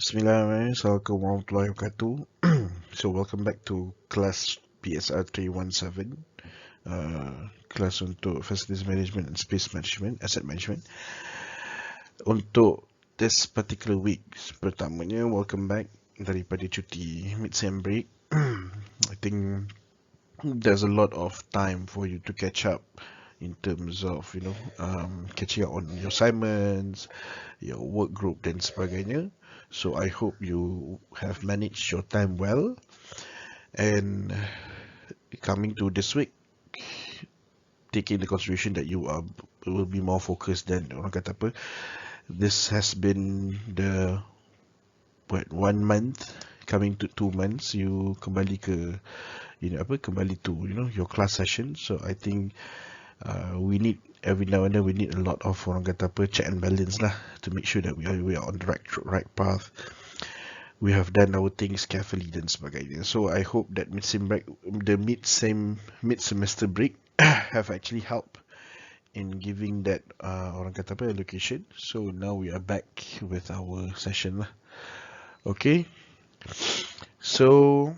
Bismillahirrahmanirrahim. Assalamualaikum warahmatullahi wabarakatuh. So welcome back to class BSR 317, kelas untuk Facilities Management and Space Management, Asset Management. Untuk this particular week, pertamanya welcome back daripada cuti mid-sem break. I think there's a lot of time for you to catch up in terms of catching up on your assignments, your work group dan sebagainya. So I hope you have managed your time well. And coming to this week, taking the consideration that you will be more focused than orang kata apa. This has been the 1 month coming to 2 months. You kembali ke kembali to your class session. So I think we need every now and then we need a lot of orang kata apa check and balance lah to make sure that we are on the right path. We have done our things carefully dan sebagainya. So I hope that the mid-semester break have actually helped in giving that orang kata apa allocation. So now we are back with our session lah. Okay. So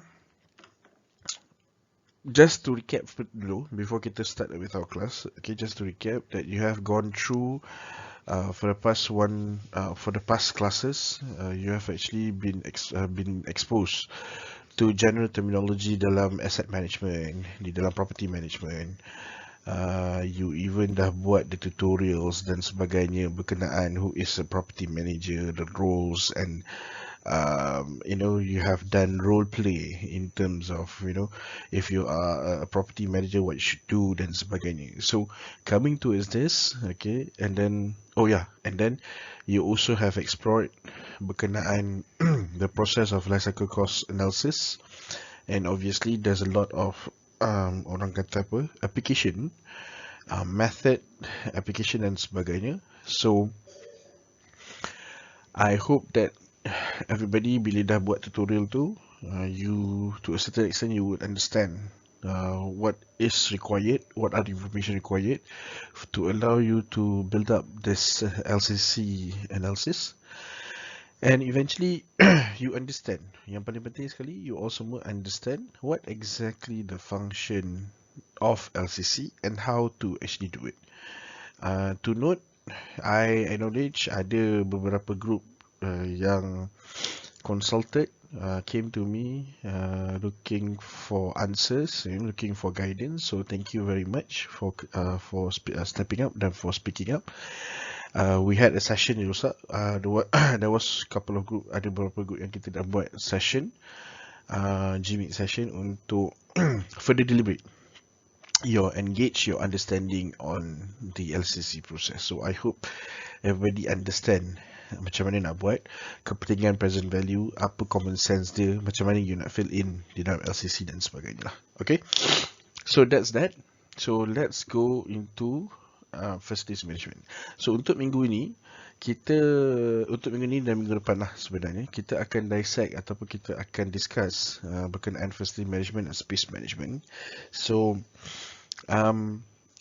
just to recap dulu before kita start with our class. Okay, just to recap that you have gone through for the past classes, you have actually been exposed to general terminology dalam asset management, di dalam property management. You even dah buat the tutorials dan sebagainya berkenaan who is a property manager, the roles, and you have done role play in terms of if you are a property manager what you should do dan sebagainya. So coming to is this, okay, and then you also have explored berkenaan the process of life cycle cost analysis, and obviously there's a lot of orang kata apa application, method application dan sebagainya. So I hope that everybody bila dah buat tutorial tu, you to a certain extent you would understand what is required, what are the information required to allow you to build up this LCC analysis, and eventually you understand. Yang paling penting sekali, you also must understand what exactly the function of LCC and how to actually do it. To note, I acknowledge ada beberapa group yang consulted, came to me looking for answers, looking for guidance. So thank you very much for stepping up and for speaking up. We had a session there was a couple of group, ada beberapa group yang kita dah buat session, GMIT session untuk further deliberate your understanding on the LCC process. So I hope everybody understand macam mana nak buat, kepentingan present value, apa common sense dia, macam mana you nak fill in di dalam LCC dan sebagainya lah. Okay, so that's that. So let's go into facilities management. So untuk minggu ini dan minggu depan lah sebenarnya, kita akan dissect ataupun kita akan discuss berkenaan facility management dan space management. So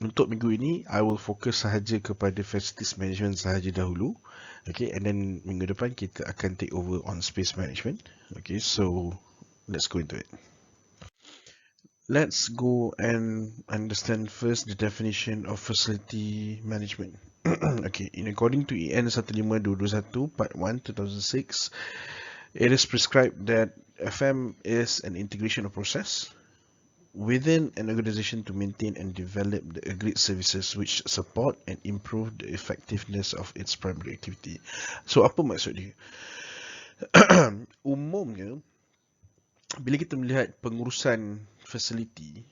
untuk minggu ini, I will focus sahaja kepada facilities management sahaja dahulu. Okay, and then minggu depan kita akan take over on space management. Okay, so let's go into it. Let's go and understand first the definition of facility management. Okay, according to EN 15221 Part 1 2006, it is prescribed that FM is an integration of process within an organization to maintain and develop the agreed services which support and improve the effectiveness of its primary activity. So apa maksud dia? Umumnya, bila kita melihat pengurusan facility,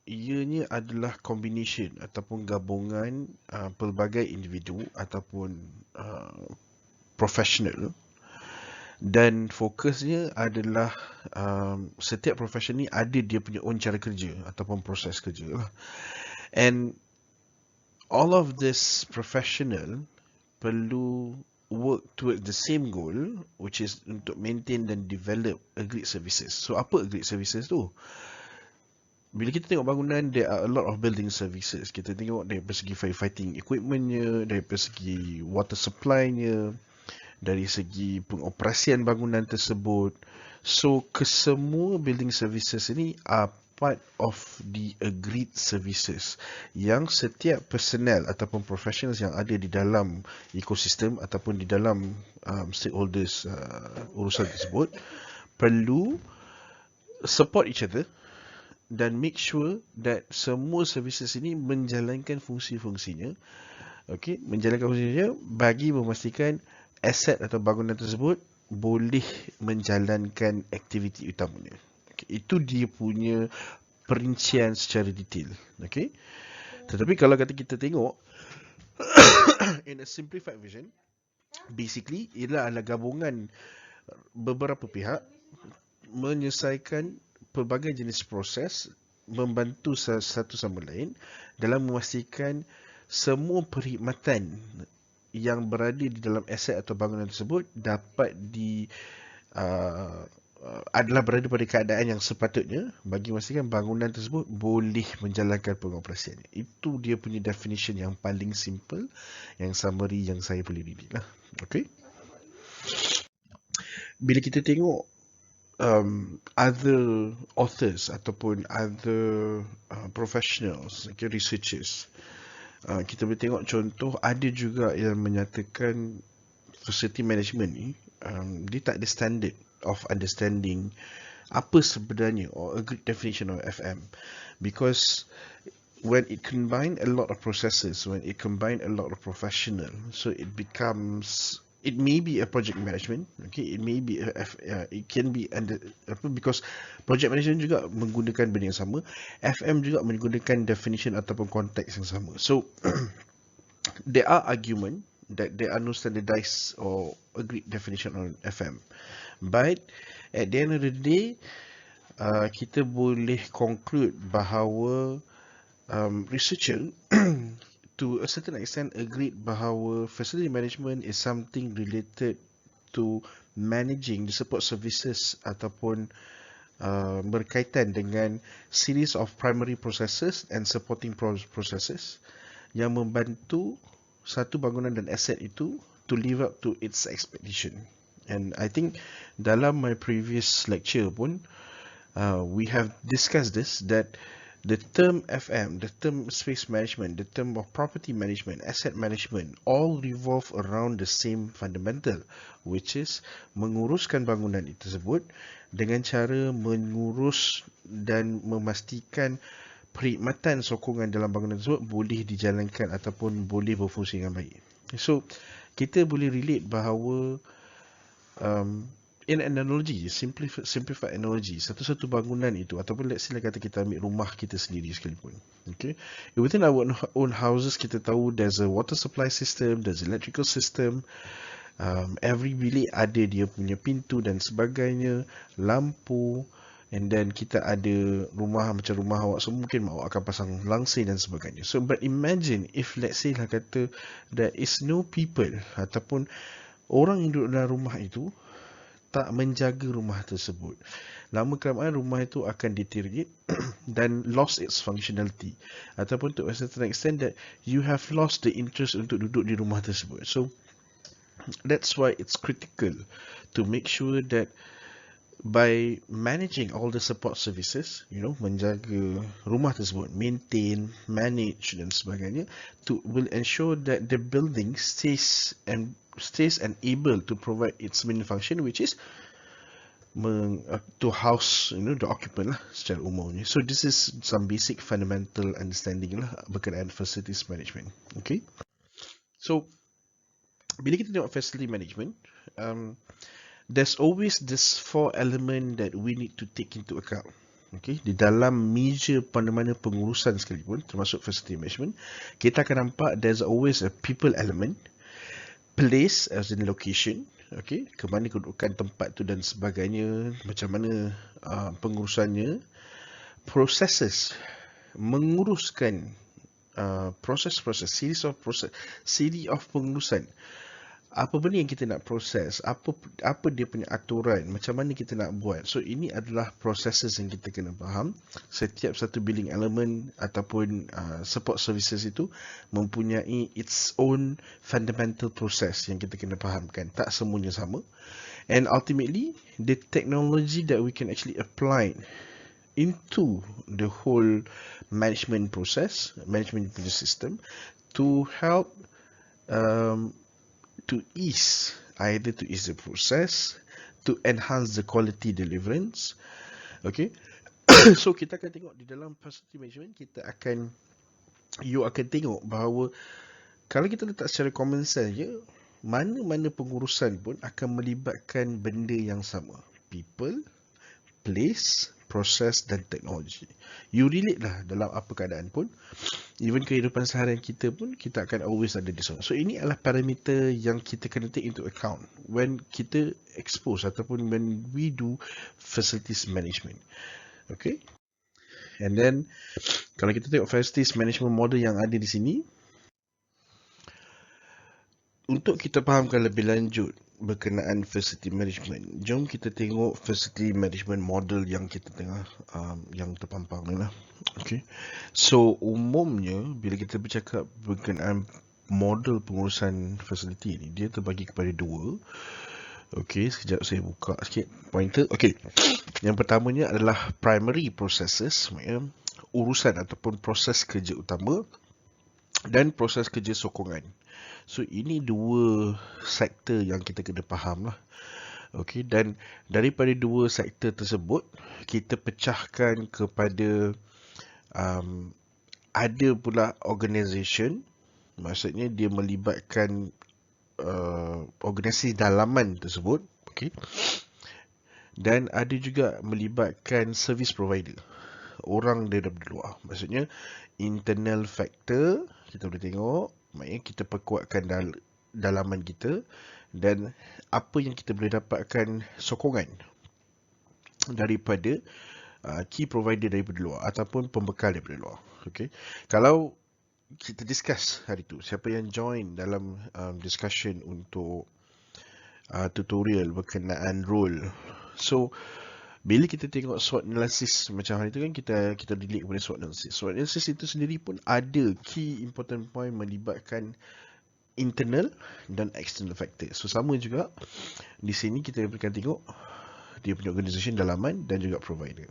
ianya adalah combination ataupun gabungan pelbagai individu ataupun professional, dan fokusnya adalah setiap profession ni ada dia punya own cara kerja ataupun proses kerja lah. And all of this professional perlu work towards the same goal, which is untuk maintain dan develop agreed services. So apa agreed services tu? Bila kita tengok bangunan, there are a lot of building services. Kita tengok dari segi firefighting equipmentnya, dari segi water supply-nya, dari segi pengoperasian bangunan tersebut. So, kesemua building services ini are part of the agreed services yang setiap personnel ataupun professionals yang ada di dalam ekosistem ataupun di dalam stakeholders urusan tersebut perlu support each other dan make sure that semua services ini menjalankan fungsi-fungsinya. Okey, menjalankan fungsinya bagi memastikan aset atau bangunan tersebut boleh menjalankan aktiviti utamanya. Okay, itu dia punya perincian secara detail. Okey. Tetapi kalau kata kita tengok in a simplified version, basically ialah adalah gabungan beberapa pihak menyelesaikan pelbagai jenis proses, membantu satu sama lain dalam memastikan semua perkhidmatan yang berada di dalam aset atau bangunan tersebut dapat adalah berada pada keadaan yang sepatutnya bagi memastikan bangunan tersebut boleh menjalankan pengoperasiannya. Itu dia punya definition yang paling simple, yang summary yang saya boleh read lah. Okay. Bila kita tengok other authors ataupun other professionals, okay, researchers, kita boleh tengok contoh ada juga yang menyatakan facility management ni dia tak ada standard of understanding apa sebenarnya or a good definition of FM, because when it combine a lot of processes, when it combine a lot of professional, so it becomes, it may be a project management, okay, it may be it can be under because project management juga menggunakan benda yang sama, FM juga menggunakan definition ataupun konteks yang sama. So there are argument that there are no standardized or agreed definition on FM, but at the end of the day kita boleh conclude bahawa researcher to a certain extent agreed bahawa facility management is something related to managing the support services ataupun berkaitan dengan series of primary processes and supporting processes yang membantu satu bangunan dan aset itu to live up to its expectation. And I think dalam my previous lecture pun we have discussed this, that the term FM, the term space management, the term of property management, asset management, all revolve around the same fundamental, which is menguruskan bangunan itu tersebut dengan cara mengurus dan memastikan perkhidmatan sokongan dalam bangunan tersebut boleh dijalankan ataupun boleh berfungsi dengan baik. So, kita boleh relate bahawa in an analogy, simplified analogy, satu-satu bangunan itu ataupun let's say kata kita ambil rumah kita sendiri sekalipun, okay, within our own houses kita tahu there's a water supply system, there's electrical system, every bilik ada dia punya pintu dan sebagainya, lampu, and then kita ada rumah macam rumah awak, so mungkin awak akan pasang langsir dan sebagainya. So but imagine if let's say lah kata there is no people ataupun orang yang duduk dalam rumah itu tak menjaga rumah tersebut, lama kelamaan rumah itu akan deteriorate dan lost its functionality, ataupun to a certain extent that you have lost the interest untuk duduk di rumah tersebut. So that's why it's critical to make sure that by managing all the support services, menjaga rumah tersebut, maintain, manage dan sebagainya, will ensure that the building stays and able to provide its main function, which is to house the occupant lah secara umumnya. So this is some basic fundamental understanding lah berkenaan facilities management. Okay, so bila kita tengok facility management, there's always this 4 element that we need to take into account. Okay, di dalam meja mana-mana pengurusan sekalipun, termasuk facility management, kita akan nampak there's always a people element, place as in location, okay, ke mana kedudukan tempat tu dan sebagainya, macam mana pengurusannya, processes, menguruskan proses, series of pengurusan, apa benda yang kita nak proses, apa dia punya aturan, macam mana kita nak buat. So ini adalah processes yang kita kena faham. Setiap satu billing element ataupun support services itu mempunyai its own fundamental process yang kita kena fahamkan. Tak semuanya sama. And ultimately, the technology that we can actually apply into the whole management process, management system, to help um, to ease, either to ease the process, to enhance the quality deliverance. Okay. So kita akan tengok di dalam facility management, you akan tengok bahawa kalau kita letak secara common sense je, mana-mana pengurusan pun akan melibatkan benda yang sama. People, place, process dan teknologi. You relate lah dalam apa keadaan pun. Even kehidupan seharian kita pun, kita akan always ada di sana. So ini adalah parameter yang kita kena take into account when kita expose ataupun when we do facilities management. Okay. And then kalau kita tengok facilities management model yang ada di sini, untuk kita fahamkan lebih lanjut berkenaan facility management, jom kita tengok facility management model yang kita tengah yang terpampang ni lah. Okay. So umumnya bila kita bercakap berkenaan model pengurusan facility ni, dia terbagi kepada dua. Okay, sekejap saya buka sikit pointer. Okay, yang pertamanya adalah primary processes, maksudnya urusan ataupun proses kerja utama, dan proses kerja sokongan. So ini dua sektor yang kita kena faham lah. Okay, dan daripada dua sektor tersebut, kita pecahkan kepada ada pula organisation, maksudnya dia melibatkan organisasi dalaman tersebut. Okay, dan ada juga melibatkan service provider, orang daripada luar. Maksudnya internal factor kita boleh tengok, maknanya kita perkuatkan dalaman kita, dan apa yang kita boleh dapatkan sokongan daripada key provider daripada luar ataupun pembekal daripada luar. Okay. Kalau kita discuss hari tu, siapa yang join dalam discussion untuk tutorial berkenaan role. So bila kita tengok SWOT analysis macam hari tu kan, kita relate kepada SWOT analysis. SWOT analysis itu sendiri pun ada key important point melibatkan internal dan external factor. So sama juga di sini kita akan tengok dia punya organisation dalaman dan juga provider.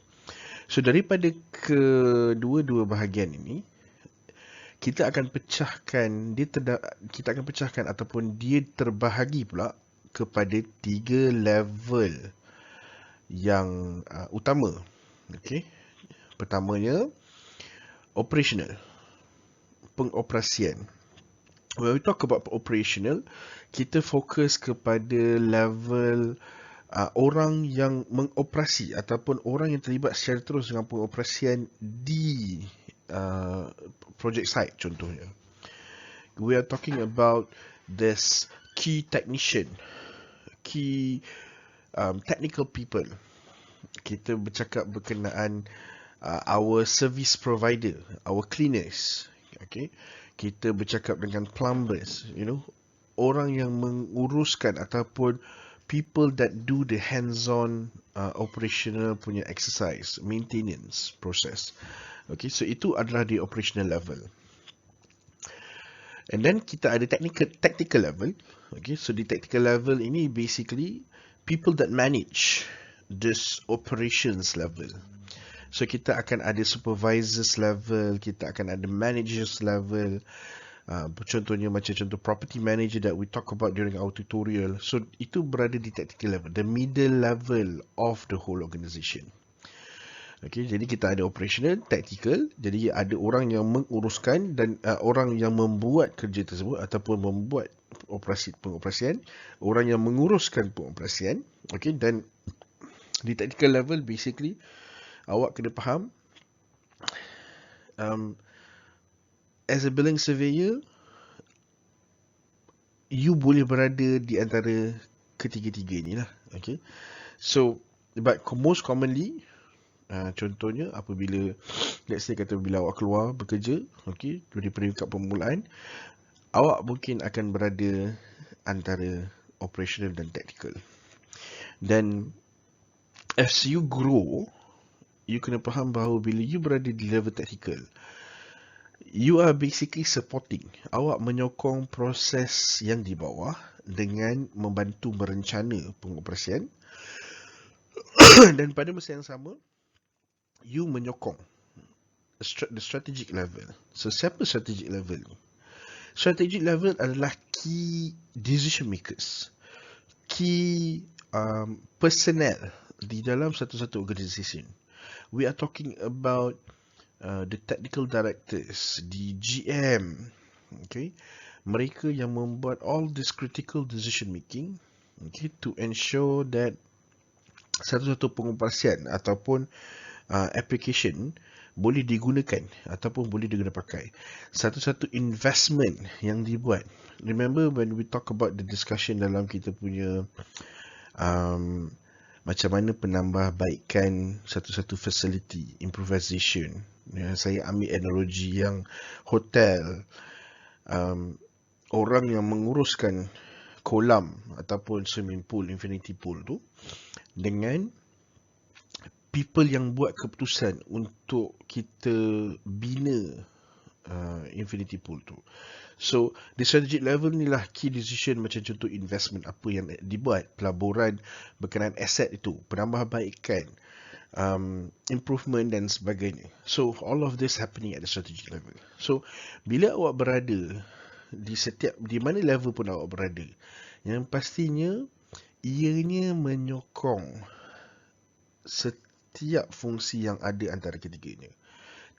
So daripada kedua-dua bahagian ini, kita akan pecahkan ataupun dia terbahagi pula kepada 3 level yang utama. Okay. Pertamanya operational, pengoperasian. When we talk about operational, kita fokus kepada level orang yang mengoperasi ataupun orang yang terlibat secara terus dengan pengoperasian di project site contohnya. We are talking about this key technician, key technical people. Kita bercakap berkenaan our service provider, our cleaners. Okay. Kita bercakap dengan plumbers, orang yang menguruskan ataupun people that do the hands-on operational punya exercise, maintenance process. Okay, so itu adalah di operational level. And then kita ada tactical level. Okay, so di tactical level ini basically people that manage this operations level. So kita akan ada supervisors level, kita akan ada managers level. Contohnya macam contoh property manager that we talk about during our tutorial. So itu berada di tactical level, the middle level of the whole organisation. Okay, jadi kita ada operational, tactical. Jadi ada orang yang menguruskan dan orang yang membuat kerja tersebut ataupun membuat pengoperasian, orang yang menguruskan pengoperasian. Okay, dan di tactical level basically awak kena faham as a building surveyor, you boleh berada di antara ketiga-tiga ni lah. Okay. So, but most commonly, contohnya apabila, let's say kata bila awak keluar bekerja, okay, dari peringkat permulaan, awak mungkin akan berada antara operational dan technical. Dan as you grow, you kena faham bahawa bila you berada di level technical, you are basically supporting. Awak menyokong proses yang di bawah dengan membantu merencana pengoperasian dan pada masa yang sama, you menyokong the strategic level. So, siapa strategic level ni? Strategic level adalah key decision makers, key personnel di dalam satu-satu organisation. We are talking about the technical directors, the GM, okay, mereka yang membuat all this critical decision making, okay, to ensure that satu-satu pengoperasian ataupun application boleh digunakan ataupun boleh digunakan pakai. Satu-satu investment yang dibuat. Remember when we talk about the discussion dalam kita punya macam mana penambahbaikan satu-satu facility, improvisation. Ya, saya ambil analogi yang hotel, orang yang menguruskan kolam ataupun swimming pool, infinity pool tu, dengan people yang buat keputusan untuk kita bina infinity pool tu. So, di strategic level ni lah key decision macam contoh investment apa yang dibuat, pelaburan berkenaan aset itu, penambahbaikan, improvement dan sebagainya. So, all of this happening at the strategic level. So, bila awak berada di mana level pun awak berada, yang pastinya ianya menyokong setiap fungsi yang ada antara ketiganya.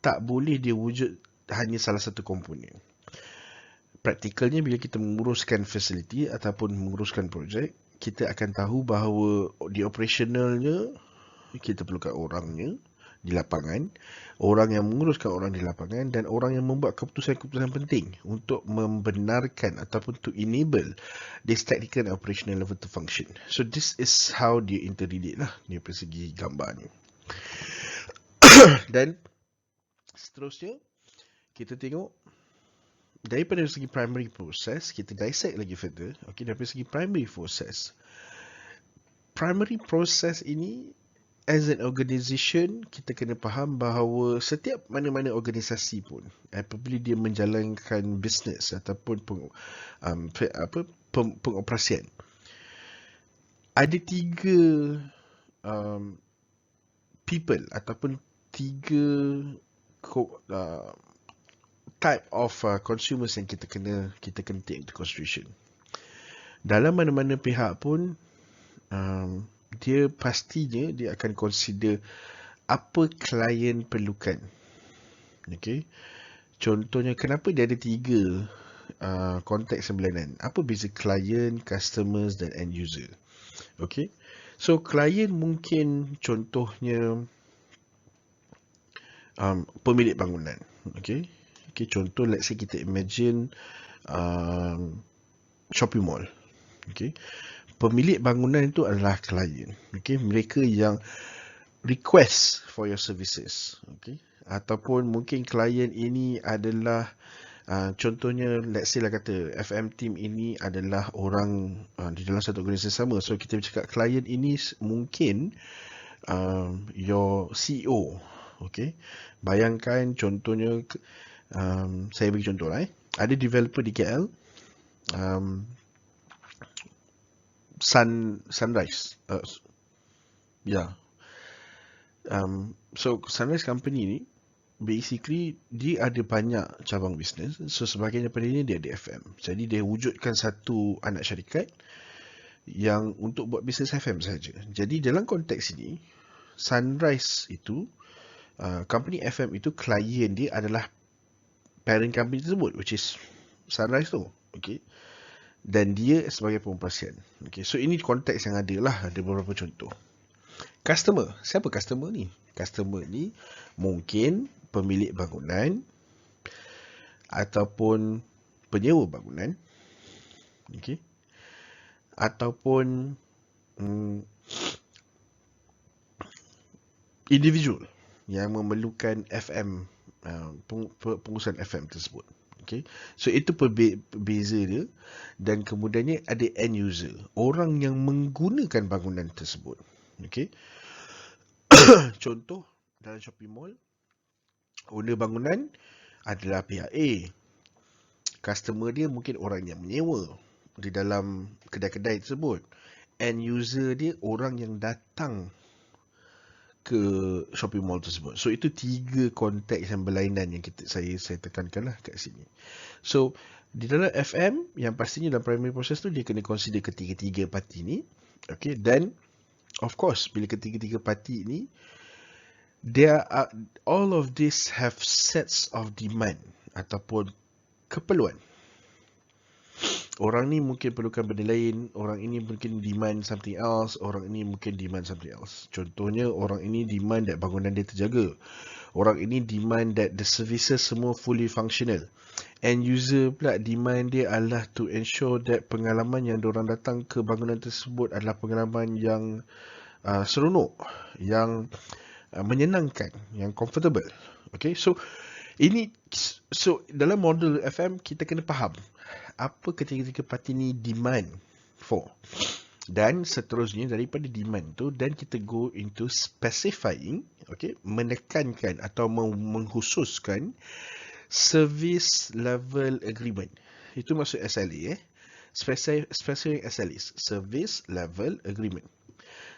Tak boleh dia wujud hanya salah satu komponen. Praktikalnya bila kita menguruskan facility ataupun menguruskan projek, kita akan tahu bahawa di operationalnya kita perlukan orangnya di lapangan, orang yang menguruskan orang di lapangan dan orang yang membuat keputusan-keputusan penting untuk membenarkan ataupun to enable this technical and operational level to function. So this is how dia interrelate lah dari segi gambar ni. Dan seterusnya kita tengok daripada segi primary process, kita dissect lagi further. Okay, daripada segi primary process. Primary process ini as an organisation, kita kena faham bahawa setiap mana-mana organisasi pun, apabila dia menjalankan bisnes ataupun pengoperasian, ada tiga people ataupun tiga type of consumers yang kita kena take into consideration. Dalam mana-mana pihak pun, dia pastinya dia akan consider apa klien perlukan. Okay. Contohnya, kenapa dia ada tiga konteks sebelanan? Apa beza klien, customers dan end user? Okay. So, klien mungkin contohnya pemilik bangunan. Okay. Okay, contoh, let's say kita imagine shopping mall. Okay. Pemilik bangunan itu adalah klien. Okay. Mereka yang request for your services. Okay. Ataupun mungkin klien ini adalah contohnya, let's say lah kata FM team ini adalah orang di dalam satu organisasi sama. So kita bercakap klien ini mungkin your CEO. Okay. Bayangkan contohnya, saya bagi contoh lah. Ada developer di KL, Sunrise. So Sunrise company ni basically dia ada banyak cabang bisnes. So sebagai daripadanya dia ada FM. Jadi dia wujudkan satu anak syarikat yang untuk buat bisnes FM saja. Jadi dalam konteks ini, Sunrise itu company FM itu klien dia adalah parent company tersebut, which is Sunrise tu. Okay. Dan dia sebagai pengoperasian. Okay. So ini konteks yang ada lah. Ada beberapa contoh. Customer. Siapa customer ni? Customer ni mungkin pemilik bangunan ataupun penyewa bangunan. Okay. Ataupun individual yang memerlukan FM, pengurusan FM tersebut. Okay, so itu beza dia. Dan kemudiannya ada end user, orang yang menggunakan bangunan tersebut. Okay, contoh dalam shopping mall, owner bangunan adalah pihak A. Customer dia mungkin orang yang menyewa di dalam kedai-kedai tersebut. End user dia orang yang datang ke shopping mall tersebut. So itu 3 konteks yang berlainan yang saya tekankan lah kat sini. So di dalam FM yang pastinya dalam primary process tu dia kena consider ketiga-tiga parti ni. Okay, dan of course bila ketiga-tiga parti ni, there are, all of this have sets of demand ataupun keperluan. Orang ni mungkin perlukan benda lain, orang ini mungkin demand something else, orang ini mungkin demand something else. Contohnya, orang ini demand that bangunan dia terjaga. Orang ini demand that the services semua fully functional. End user pula demand dia adalah to ensure that pengalaman yang diorang datang ke bangunan tersebut adalah pengalaman yang seronok, yang menyenangkan, yang comfortable. Okay, so dalam model FM kita kena faham apa ketiga-tiga parti ni demand for. Dan seterusnya daripada demand tu, dan kita go into specifying, okay, menekankan atau mengkhususkan service level agreement. Itu maksud SLA, specifying SLAs, service level agreement.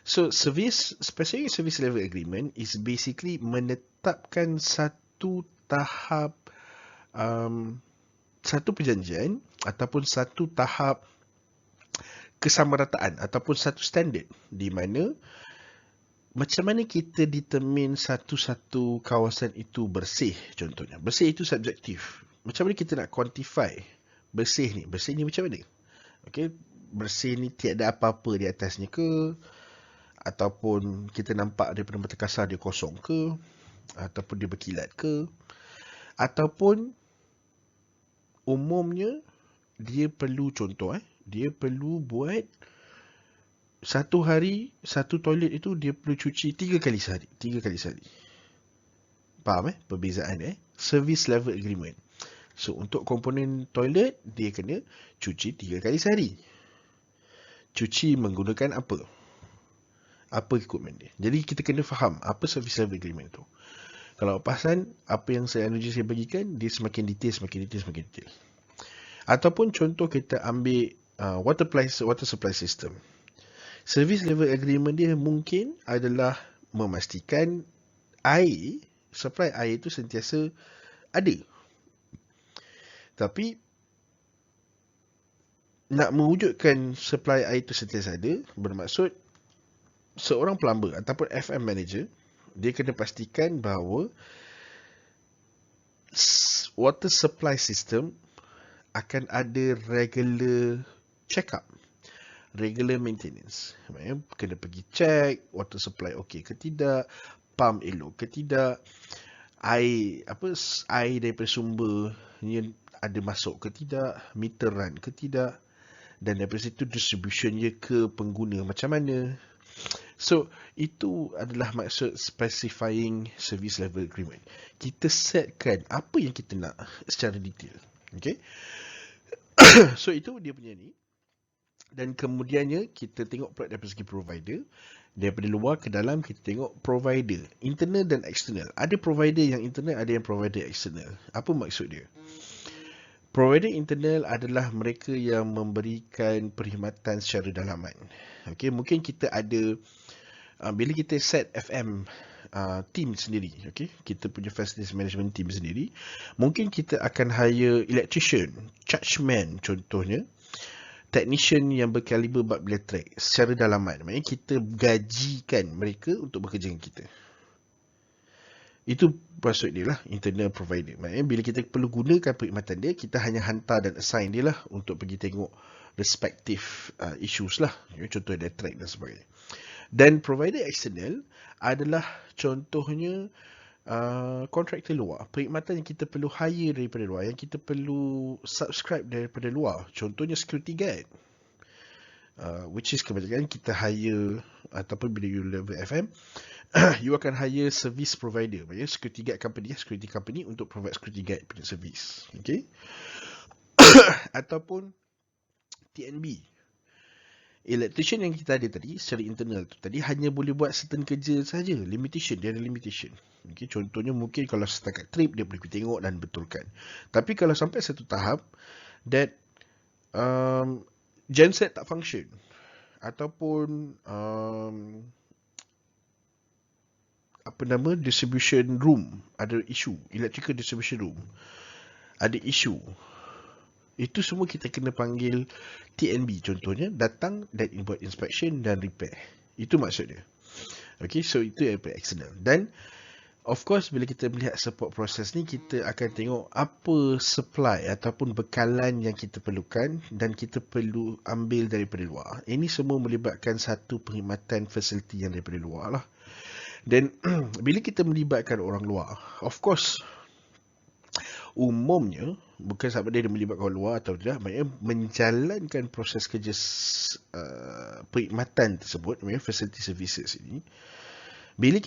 So specifying service level agreement is basically menetapkan satu tahap, satu perjanjian ataupun satu tahap kesamarataan ataupun satu standard di mana macam mana kita determine satu-satu kawasan itu bersih. Contohnya, bersih itu subjektif. Macam mana kita nak quantify bersih ni macam mana? Okay, bersih ni tiada apa-apa di atasnya ke, ataupun kita nampak daripada mata kasar dia kosong ke, ataupun dia berkilat ke, ataupun umumnya dia perlu, contoh dia perlu buat satu hari, satu toilet itu dia perlu cuci 3 kali sehari. Faham perbezaan service level agreement. So untuk komponen toilet dia kena cuci 3 kali sehari. Cuci menggunakan apa equipment dia. Jadi kita kena faham apa service level agreement tu. Kalau pasan apa yang saya bagikan, dia semakin detail. Ataupun contoh kita ambil water supply system. Service level agreement dia mungkin adalah memastikan supply air itu sentiasa ada. Tapi nak mewujudkan supply air itu sentiasa ada, bermaksud seorang plumber ataupun FM manager, dia kena pastikan bahawa water supply system akan ada regular check-up, regular maintenance. Maksudnya kena pergi check water supply okey ke tidak, pump elok ke tidak, air daripada sumber ni ada masuk ke tidak, meter run ke tidak, dan daripada situ distributionnya ke pengguna macam mana. So itu adalah maksud specifying service level agreement. Kita setkan apa yang kita nak secara detail. Okay. So itu dia punya ni. Dan kemudiannya kita tengok pula daripada segi provider. Daripada luar ke dalam kita tengok provider internal dan external. Ada provider yang internal, ada yang provider external. Apa maksud dia? Provider internal adalah mereka yang memberikan perkhidmatan secara dalaman. Okay, mungkin kita ada bila kita set FM team sendiri, okay, kita punya facilities management team sendiri, mungkin kita akan hire electrician, chargeman contohnya, technician yang berkaliber bab elektrik secara dalaman. Maksudnya kita gajikan mereka untuk bekerja dengan kita. Itu maksud dia lah internal provider. Maksudnya bila kita perlu gunakan perkhidmatan dia, kita hanya hantar dan assign dia lah untuk pergi tengok respective issues lah. Contoh elektrik dan sebagainya. Dan provider eksternal adalah contohnya kontraktor luar. Perkhidmatan yang kita perlu hire daripada luar, yang kita perlu subscribe daripada luar. Contohnya security guard. Which is kebanyakan kita hire ataupun bila you level FM, You akan hire service provider, maksudnya security guard company untuk provide security guard punya service. Okay. Ataupun TNB, electrician yang kita ada tadi secara internal tu tadi hanya boleh buat certain kerja saja, limitation, dia ada limitation. Okay, contohnya mungkin kalau setakat trip dia boleh pergi tengok dan betulkan. Tapi kalau sampai satu tahap that genset tak function ataupun distribution room ada issue, electrical distribution room ada issue, itu semua kita kena panggil TNB contohnya, datang dan buat inspection dan repair. Itu maksud dia. Okay, so itu yang external. Dan of course bila kita melihat support proses ni, kita akan tengok apa supply ataupun bekalan yang kita perlukan dan kita perlu ambil daripada luar. Ini semua melibatkan satu perkhidmatan fasiliti yang daripada luar lah. Dan bila kita melibatkan orang luar, of course umumnya bukan sebab dia melibatkan orang luar atau tidak, maknanya menjalankan proses kerja perkhidmatan tersebut, maknanya facility services ini, bila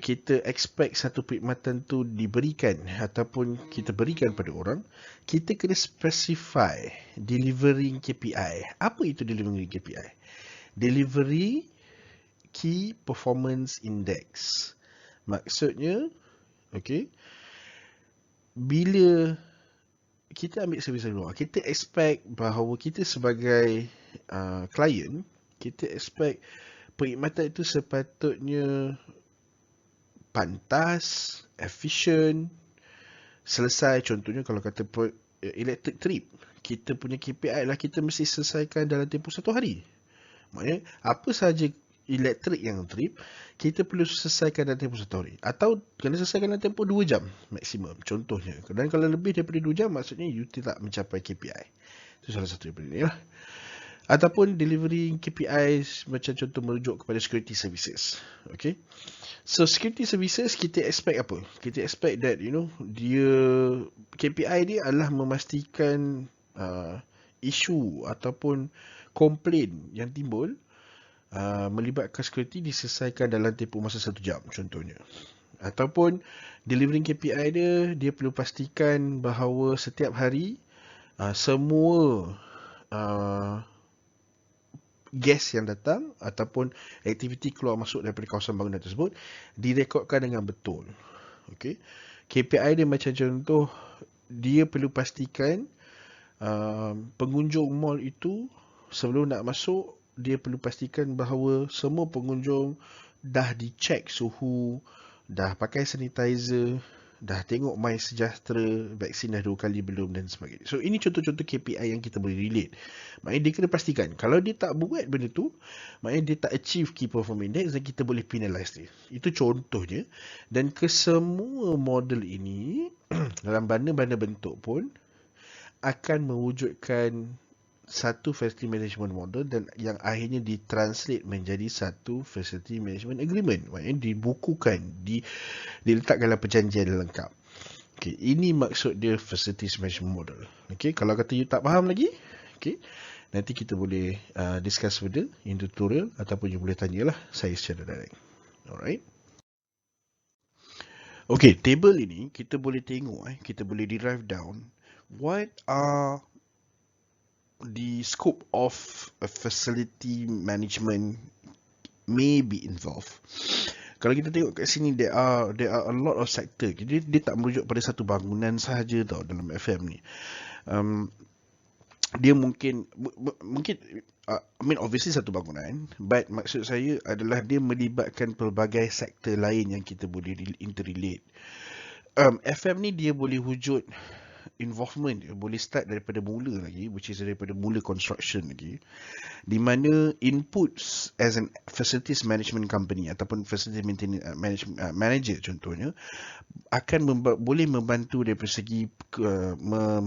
kita expect satu perkhidmatan tu diberikan ataupun kita berikan pada orang, kita kena specify delivering KPI. Apa itu delivering KPI? Delivery Key Performance Index. Maksudnya, okay, bila kita ambil servis dari luar, kita expect bahawa kita sebagai klien, kita expect perkhidmatan itu sepatutnya pantas, efisien, selesai. Contohnya kalau kata electric trip, kita punya KPI lah kita mesti selesaikan dalam tempoh 1 hari. Maknanya apa sahaja elektrik yang trip, kita perlu selesaikan dalam tempoh 1 hari. Atau kena selesaikan dalam tempoh 2 jam maksimum contohnya. Dan kalau lebih daripada 2 jam, maksudnya you tidak mencapai KPI. Itu salah satu daripada ni lah. Ataupun delivery KPI macam contoh merujuk kepada security services. Okay. So security services kita expect apa? Kita expect that dia KPI dia adalah memastikan isu ataupun komplain yang timbul melibatkan security diselesaikan dalam tempoh masa 1 jam contohnya. Ataupun delivering KPI dia perlu pastikan bahawa setiap hari semua gas yang datang ataupun aktiviti keluar masuk daripada kawasan bangunan tersebut direkodkan dengan betul. Okay. KPI dia macam contoh, dia perlu pastikan pengunjung mall itu sebelum nak masuk, dia perlu pastikan bahawa semua pengunjung dah dicek suhu, dah pakai sanitizer, dah tengok My Sejahtera, vaksin dah 2 kali belum dan sebagainya. So ini contoh-contoh KPI yang kita boleh relate. Maknanya dia kena pastikan kalau dia tak buat benda tu, maknanya dia tak achieve Key Performance Index dan kita boleh penalize dia. Itu contohnya. Dan kesemua model ini dalam mana-mana bentuk pun akan mewujudkan satu facility management model dan yang akhirnya ditranslate menjadi satu facility management agreement. Maknanya dibukukan, diletakkan dalam perjanjian lengkap. Okay, ini maksud dia facilities management model. Okay, kalau kata you tak faham lagi, okay, nanti kita boleh discuss further in tutorial ataupun you boleh tanyalah saya secara direct. Alright. Okay, table ini kita boleh tengok, kita boleh derive down what are the scope of a facility management may be involved. Kalau kita tengok kat sini, there are a lot of sector. Jadi dia tak merujuk pada satu bangunan sahaja tau dalam FM ni. Dia mungkin obviously satu bangunan, but maksud saya adalah dia melibatkan pelbagai sektor lain yang kita boleh interrelate. FM ni dia boleh wujud involvement, boleh start daripada mula lagi, which is daripada mula construction lagi, di mana inputs as an facilities management company ataupun facility maintenance manager contohnya akan boleh membantu dari segi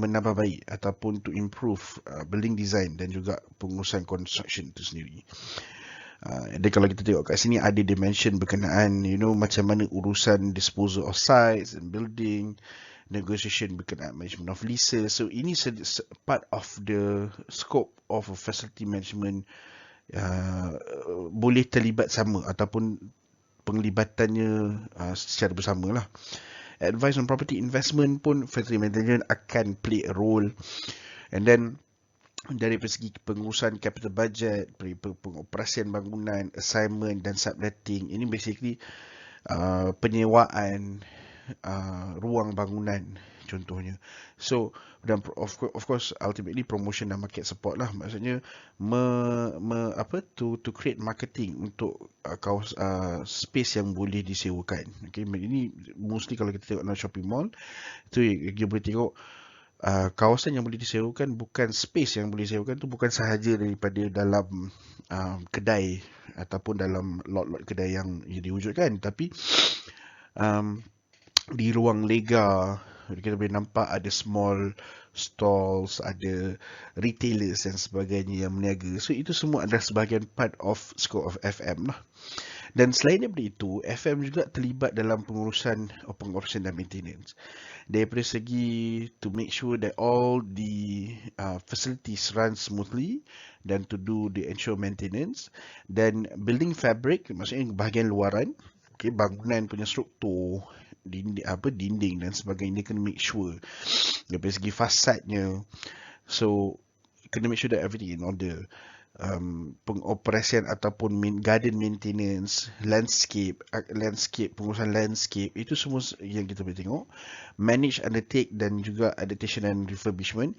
menambah baik ataupun to improve building design dan juga pengurusan construction itu sendiri. Dan kalau kita tengok kat sini ada dimension berkenaan macam mana urusan disposal of sites and building, negotiation berkenaan management of leases. So ini part of the scope of a facility management boleh terlibat sama ataupun penglibatannya secara bersama lah. Advice on property investment pun facility management akan play a role. And then dari segi pengurusan capital budget, pengoperasian bangunan, assignment dan subletting, ini basically penyewaan ruang bangunan contohnya. So dan of course ultimately promotion dan market support lah, maksudnya to create marketing untuk space yang boleh disewakan. Okay, ini mostly kalau kita tengok dalam shopping mall tu kita boleh tengok kawasan yang boleh disewakan, bukan space yang boleh disewakan tu bukan sahaja daripada dalam kedai ataupun dalam lot-lot kedai yang diwujudkan, tapi di ruang lega kita boleh nampak ada small stalls, ada retailers dan sebagainya yang berniaga. So itu semua adalah sebahagian part of scope of FM lah. Dan selain daripada itu, FM juga terlibat dalam pengurusan pengoperasian dan maintenance. Daripada segi to make sure that all the facilities run smoothly, dan to do the ensure maintenance, dan building fabric, maksudnya bahagian luaran, okay, bangunan punya struktur, dinding dan sebagainya, kena make sure daripada segi fasadnya. So kena make sure that everything in order. Pengoperasian ataupun garden maintenance, landscape, pengurusan landscape, itu semua yang kita boleh tengok. Manage, undertake dan juga adaptation and refurbishment.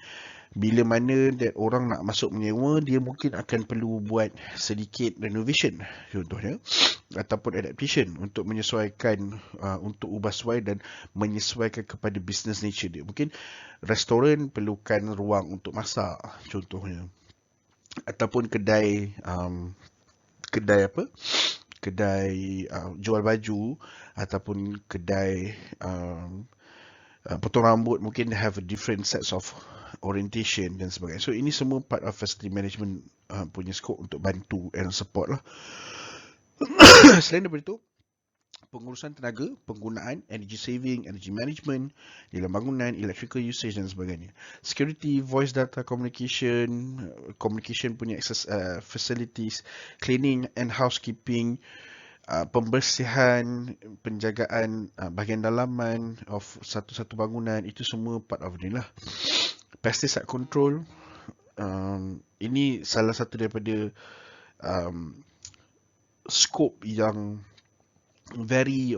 Bila mana orang nak masuk menyewa, dia mungkin akan perlu buat sedikit renovation contohnya, ataupun adaptation untuk menyesuaikan, untuk ubah suai dan menyesuaikan kepada business nature dia. Mungkin restoran perlukan ruang untuk masak contohnya, ataupun kedai jual baju, ataupun kedai potong rambut, mungkin have a different sets of orientation dan sebagainya. So ini semua part of facility management punya scope untuk bantu and support lah. Selain daripada itu, pengurusan tenaga, penggunaan, energy saving, energy management dalam bangunan, electrical usage dan sebagainya. Security, voice data communication punya access facilities, cleaning and housekeeping, pembersihan, penjagaan bahagian dalaman of satu-satu bangunan, itu semua part of ni lah. Pesticide control, ini salah satu daripada scope yang very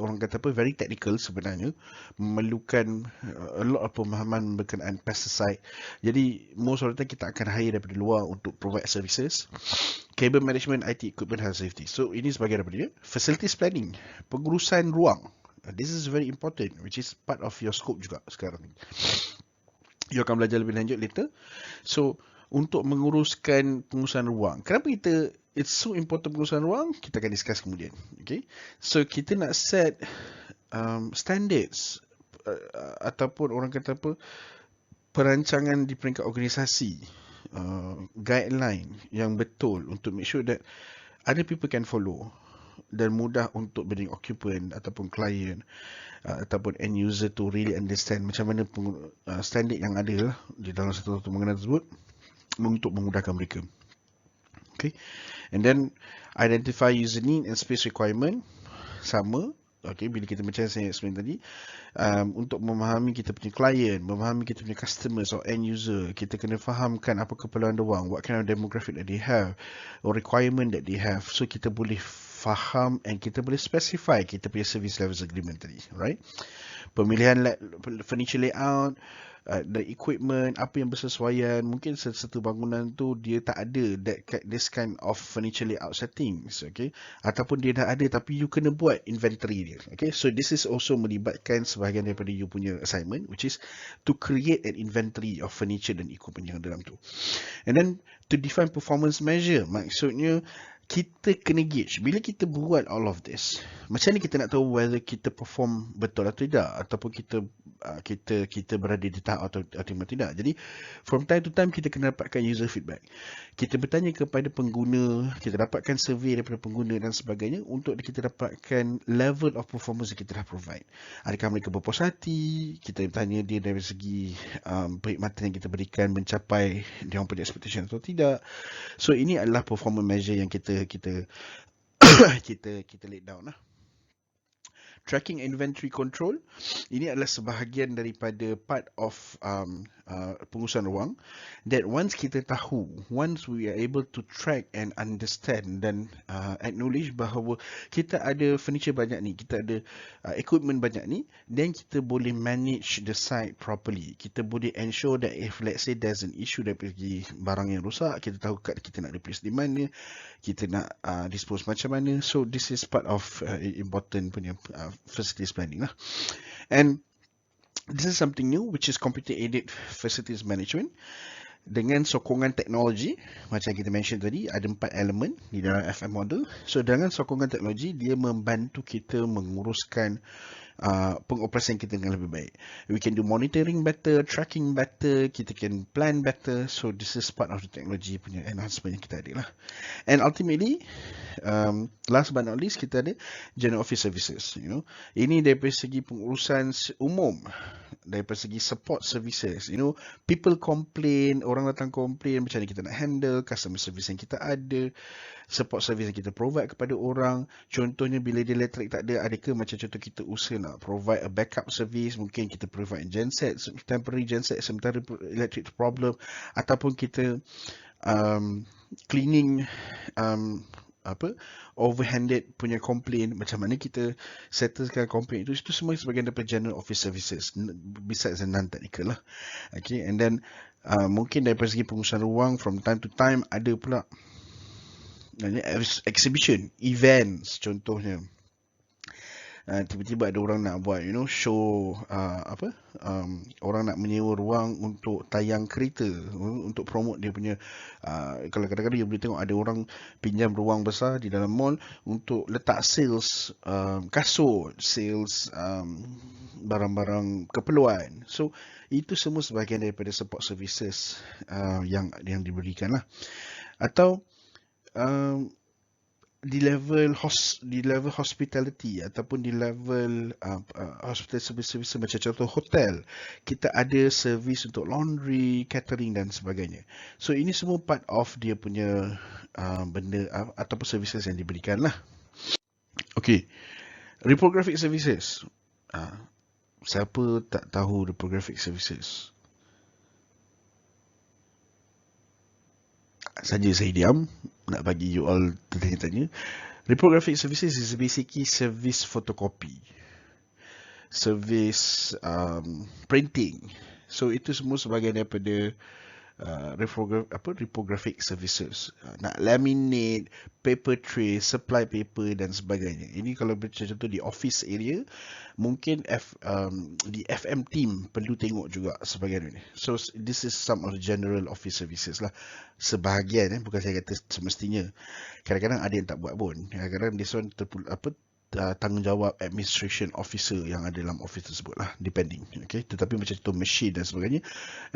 technical sebenarnya, memerlukan a lot of pemahaman berkenaan pesticide. Jadi most of the time kita akan hire daripada luar untuk provide services. Cable management, IT equipment, health safety. So ini sebagai daripada dia. Facilities planning, pengurusan ruang. This is very important, which is part of your scope juga sekarang. You akan belajar lebih lanjut later. So untuk menguruskan pengurusan ruang, kenapa it's so important pengurusan ruang, kita akan discuss kemudian. Okay, so kita nak set standards ataupun orang kata apa, perancangan di peringkat organisasi, guideline yang betul untuk make sure that other people can follow dan mudah untuk building occupant ataupun client ataupun end user to really understand macam mana standard yang ada lah di dalam satu bangunan tersebut untuk memudahkan mereka. Okay, and then identify user need and space requirement, sama. Okay, bila kita macam saya explain tadi, untuk memahami kita punya client, memahami kita punya customers or end user, kita kena fahamkan apa keperluan diorang, what kind of demographic that they have, or requirement that they have, so kita boleh faham and kita boleh specify kita punya service levels agreement tadi, right? Pemilihan furniture layout, the equipment, apa yang bersesuaian. Mungkin satu bangunan tu dia tak ada this kind of furniture layout settings, okay, ataupun dia dah ada tapi you kena buat inventory dia. Okay, so this is also melibatkan sebahagian daripada you punya assignment, which is to create an inventory of furniture dan equipment yang dalam tu. And then to define performance measure, maksudnya kita kena gauge bila kita buat all of this, macam ni kita nak tahu whether kita perform betul atau tidak, ataupun kita berada di tahap atau tidak. Jadi from time to time kita kena dapatkan user feedback, kita bertanya kepada pengguna, kita dapatkan survey daripada pengguna dan sebagainya untuk kita dapatkan level of performance yang kita dah provide. Adakah mereka berpuas hati, kita tanya dia dari segi perkhidmatan yang kita berikan mencapai dia orang punya expectation atau tidak. So ini adalah performance measure yang kita lay down lah. Tracking inventory control, ini adalah sebahagian daripada part of pengurusan ruang that once we are able to track and understand dan acknowledge bahawa kita ada furniture banyak ni, kita ada equipment banyak ni, then kita boleh manage the site properly. Kita boleh ensure that if let's say there's an issue dari segi barang yang rosak, kita tahu kita nak replace di mana, kita nak dispose macam mana. So this is part of important punya facilities planning lah. And this is something new which is computer aided facilities management dengan sokongan teknologi. Macam kita mention tadi, ada 4 elemen di dalam FM model. So dengan sokongan teknologi, dia membantu kita menguruskan pengoperasian kita dengan lebih baik. We can do monitoring better, tracking better, kita can plan better. So this is part of the technology punya enhancement yang kita ada lah. And ultimately, last but not least, kita ada general office services. Ini daripada segi pengurusan umum, daripada segi support services. People complain, orang datang complain, macam mana kita nak handle, customer service yang kita ada, support service yang kita provide kepada orang. Contohnya bila dia elektrik tak ada, adakah macam contoh kita usaha nak provide a backup service, mungkin kita provide genset, temporary genset sementara electric problem, ataupun kita cleaning overhanded punya complaint, macam mana kita settlekan complaint itu semua sebagai daripada general office services besides the non-technical lah. Okay, and then mungkin daripada segi pengurusan ruang, from time to time ada pula exhibition, events contohnya. Tiba-tiba ada orang nak buat show, orang nak menyewa ruang untuk tayang kereta, untuk promote dia punya, kalau kadang-kadang dia boleh tengok ada orang pinjam ruang besar di dalam mall untuk letak sales kasut, sales barang-barang keperluan. So itu semua sebahagian daripada support services yang diberikan lah. Atau di level hospitality ataupun di level hospital service macam contoh hotel, kita ada servis untuk laundry, catering dan sebagainya. So ini semua part of dia punya benda ataupun services yang diberikan lah. Okay, reprographic services. Siapa tak tahu reprographic services? Saja saya diam, nak bagi you all tanya-tanya. Reprographic services is basically service photocopy, service printing. So itu semua sebagai daripada reprographic services. Nak laminate, paper tray, supply paper dan sebagainya. Ini kalau contoh di office area, mungkin di FM team perlu tengok juga sebagainya. So this is some of the general office services lah. Sebahagian, bukan saya kata semestinya. Kadang-kadang ada yang tak buat pun. Kadang-kadang this one tanggungjawab administration officer yang ada dalam office tersebut lah, depending. Okay, tetapi macam tu machine dan sebagainya,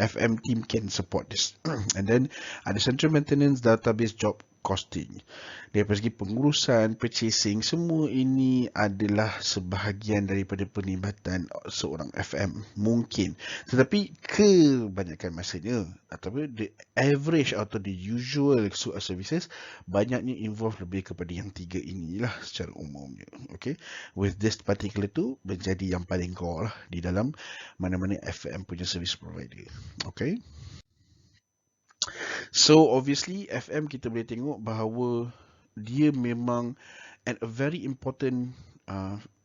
FM team can support this. And then ada central maintenance, database, job costing. Dari segi pengurusan, purchasing, semua ini adalah sebahagian daripada penglibatan seorang FM mungkin. Tetapi kebanyakan masanya, ataupun the average atau the usual services, banyaknya involve lebih kepada yang 3 inilah secara umumnya. Okay, with this particular tu menjadi yang paling core lah di dalam mana-mana FM punya service provider. Okay, so obviously FM kita boleh tengok bahawa dia memang a very important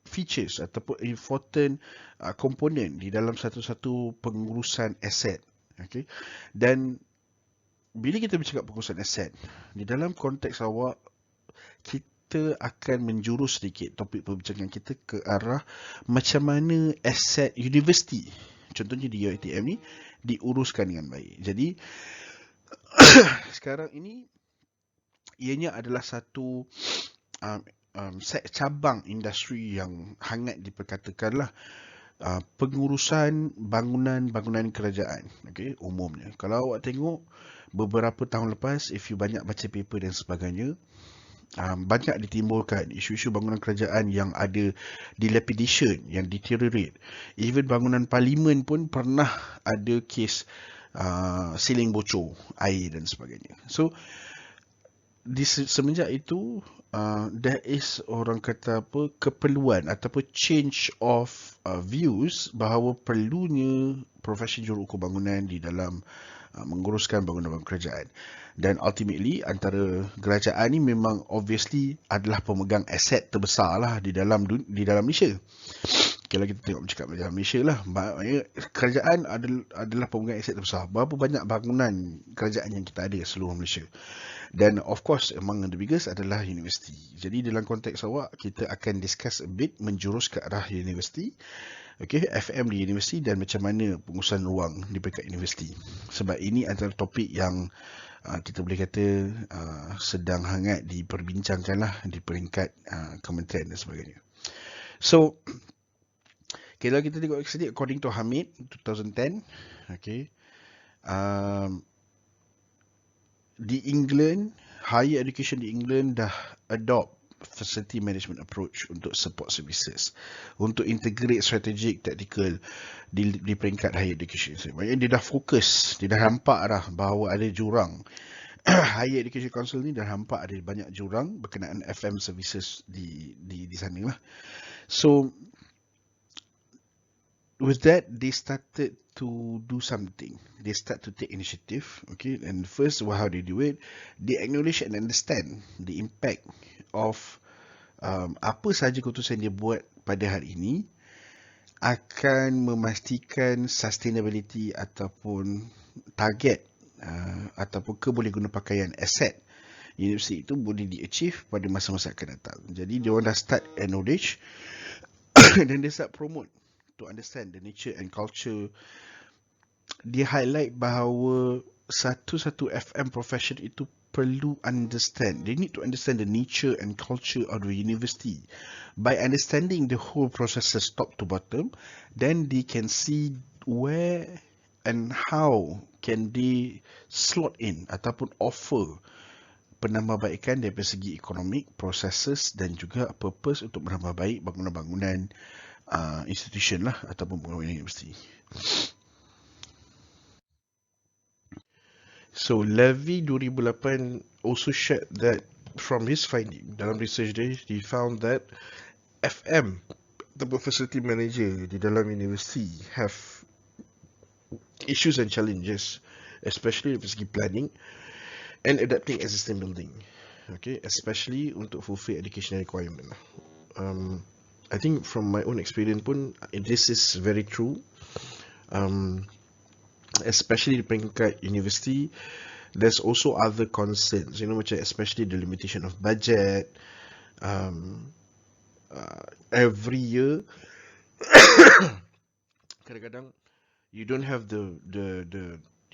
features ataupun important komponen di dalam satu-satu pengurusan aset. Okay, dan bila kita bercakap pengurusan aset, di dalam konteks awak, kita akan menjurus sedikit topik perbincangan kita ke arah macam mana aset universiti, contohnya di UiTM ni, diuruskan dengan baik. Jadi sekarang ini ianya adalah satu cabang industri yang hangat diperkatakan lah, pengurusan bangunan kerajaan. Okay, umumnya kalau awak tengok beberapa tahun lepas, if you banyak baca paper dan sebagainya, banyak ditimbulkan isu-isu bangunan kerajaan yang ada dilapidation, yang deteriorate. Even bangunan parlimen pun pernah ada kes siling bocor air dan sebagainya. So semenjak itu there is orang kata apa keperluan ataupun change of views bahawa perlunya profesi juruhukum bangunan di dalam menguruskan bangunan-bangunan kerajaan. Dan ultimately antara kerajaan ni memang obviously adalah pemegang aset terbesar lah di dalam Malaysia. Kalau kita tengok bercakap dalam Malaysia lah, maknanya kerajaan adalah pemegang aset terbesar. Berapa banyak bangunan kerajaan yang kita ada seluruh Malaysia. Dan of course among the biggest adalah universiti. Jadi dalam konteks awak kita akan discuss a bit menjurus ke arah universiti. Okay, FM di universiti dan macam mana pengurusan ruang di peringkat universiti. Sebab ini antara topik yang kita boleh kata sedang hangat diperbincangkan lah di peringkat kementerian dan sebagainya. So, kalau kita tengok sedikit according to Hamid 2010, okay, di England, higher education di England dah adopt facility management approach untuk support services, untuk integrate strategic tactical di peringkat higher education. Maksudnya dia dah fokus, dia dah nampak dah bahawa ada jurang. Higher Education Council ni dah nampak ada banyak jurang berkenaan FM services di sana lah. So with that, they started to do something. They start to take initiative. Okay, and first, how they do it, they acknowledge and understand the impact of apa sahaja keputusan dia buat pada hari ini akan memastikan sustainability ataupun target ataupun kebolehguna pakaian aset universiti itu boleh di-achieve pada masa-masa akan datang. Jadi, dia orang dah start acknowledge dan dia start promote to understand the nature and culture. Dia highlight bahawa satu-satu FM profession itu perlu understand. They need to understand the nature and culture of the university. By understanding the whole processes top to bottom, then they can see where and how can they slot in ataupun offer penambahbaikan dari segi ekonomik, processes dan juga purpose untuk menambah baik bangunan-bangunan institution lah ataupun bangunan universiti. So Levy 2008 also shared that from his finding dalam research dia, he found that FM ataupun facility manager di dalam universiti have issues and challenges, especially dari segi planning and adapting existing building. Okay, especially untuk fulfill educational requirement. I think from my own experience pun, this is very true. Especially di peringkat university, there's also other concerns, macam especially the limitation of budget. Every year, kadang-kadang you don't have the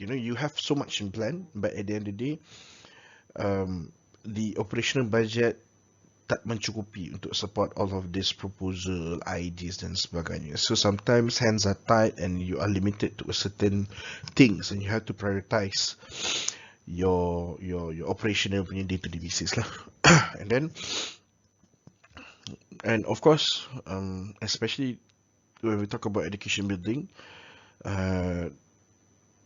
you have so much in plan, but at the end of the day, the operational budget tak mencukupi untuk support all of this proposal, ideas dan sebagainya. So sometimes hands are tight and you are limited to certain things and you have to prioritize your operational punya day-to-day basis lah. And of course, especially when we talk about education building,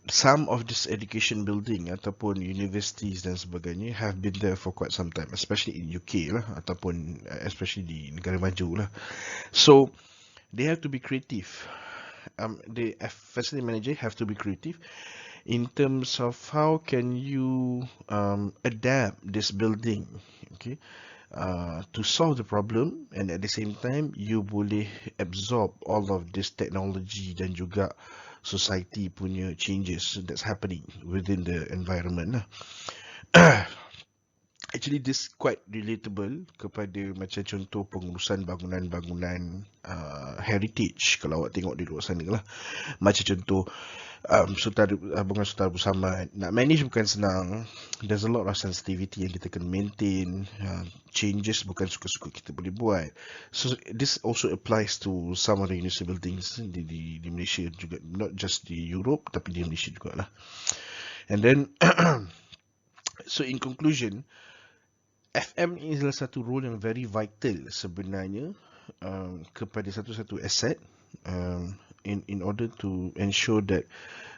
some of this education building ataupun universities dan sebagainya have been there for quite some time, especially in UK lah, ataupun especially di negara maju lah. So they have to be creative. The facility manager have to be creative in terms of how can you adapt this building, okay, to solve the problem, and at the same time you boleh absorb all of this technology dan juga society punya changes that's happening within the environment lah. Actually, this quite relatable kepada macam contoh pengurusan bangunan-bangunan heritage kalau awak tengok di luar sana lah. Macam contoh bangunan Sultan Abu Samad, nak manage bukan senang. There's a lot of sensitivity yang kita kena maintain. Changes bukan suka-suka kita boleh buat. So this also applies to some of the university buildings di Malaysia juga, not just di Europe tapi di Malaysia juga lah. And then so in conclusion, FM ini adalah satu role yang very vital sebenarnya kepada satu-satu aset in order to ensure that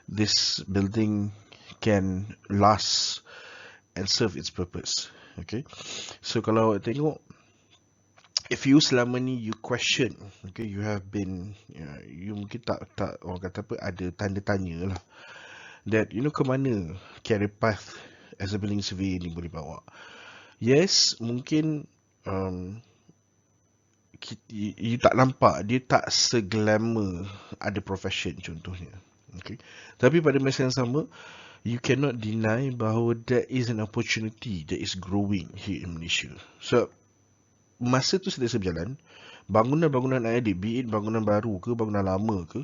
this building can last and serve its purpose. Okay, so kalau awak tengok, if you selama ni you question, okay, you have been, you mungkin tak orang kata apa, ada tanda tanya lah, that ke mana career path as a building surveyor ni boleh bawa. Yes, mungkin you tak nampak, dia tak seglamour ada profession contohnya. Okay. Tapi pada masa yang sama, you cannot deny bahawa there is an opportunity that is growing here in Malaysia. So, masa tu sentiasa berjalan, bangunan-bangunan IAD, be it bangunan baru ke, bangunan lama ke,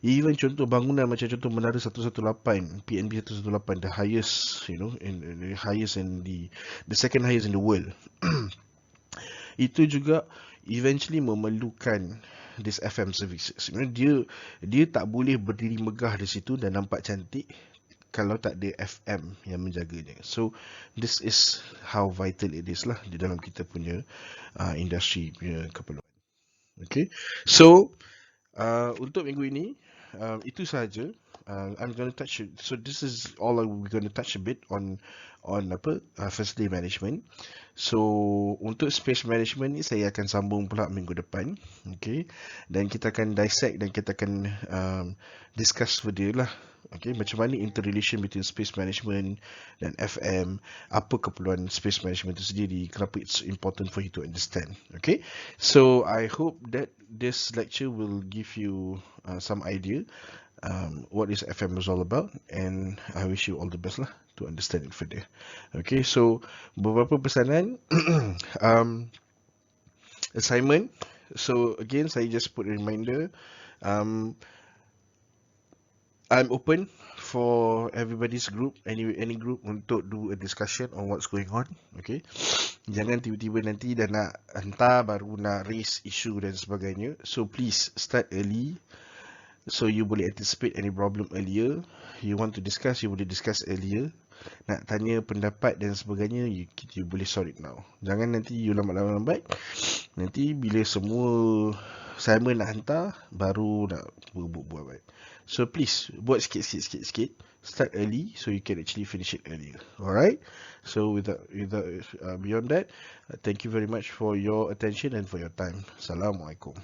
even contoh bangunan macam contoh Menara 118, PNB 118, the highest, the highest and the second highest in the world. Itu juga eventually memerlukan this FM services. Sebenarnya dia tak boleh berdiri megah di situ dan nampak cantik kalau tak ada FM yang menjaganya. So this is how vital it is lah di dalam kita punya industri punya keperluan. Okay, so untuk minggu ini itu sahaja. I'm going to touch. So this is all we're going to touch a bit on facility management. So untuk space management ni saya akan sambung pula minggu depan. Okay, dan kita akan dissect dan kita akan discuss further lah. Okay, macam mana interrelation between space management dan FM, apa keperluan space management itu sendiri, kenapa it's important for you to understand. Okay, so I hope that this lecture will give you some idea what is FM is all about, and I wish you all the best lah to understand it further. Okay, so beberapa pesanan assignment. So again, saya just put a reminder. I'm open for everybody's group, any group untuk do a discussion on what's going on. Okay, jangan tiba-tiba nanti dah nak hantar baru nak raise issue dan sebagainya. So please start early, so you boleh anticipate any problem earlier. You want to discuss, you boleh discuss earlier. Nak tanya pendapat dan sebagainya, you boleh sort it now. Jangan nanti you lambat-lambat. Nanti bila semua assignment nak hantar, baru nak buat. So please, buat sikit. Start early so you can actually finish it earlier. Alright? So beyond that, thank you very much for your attention and for your time. Assalamualaikum.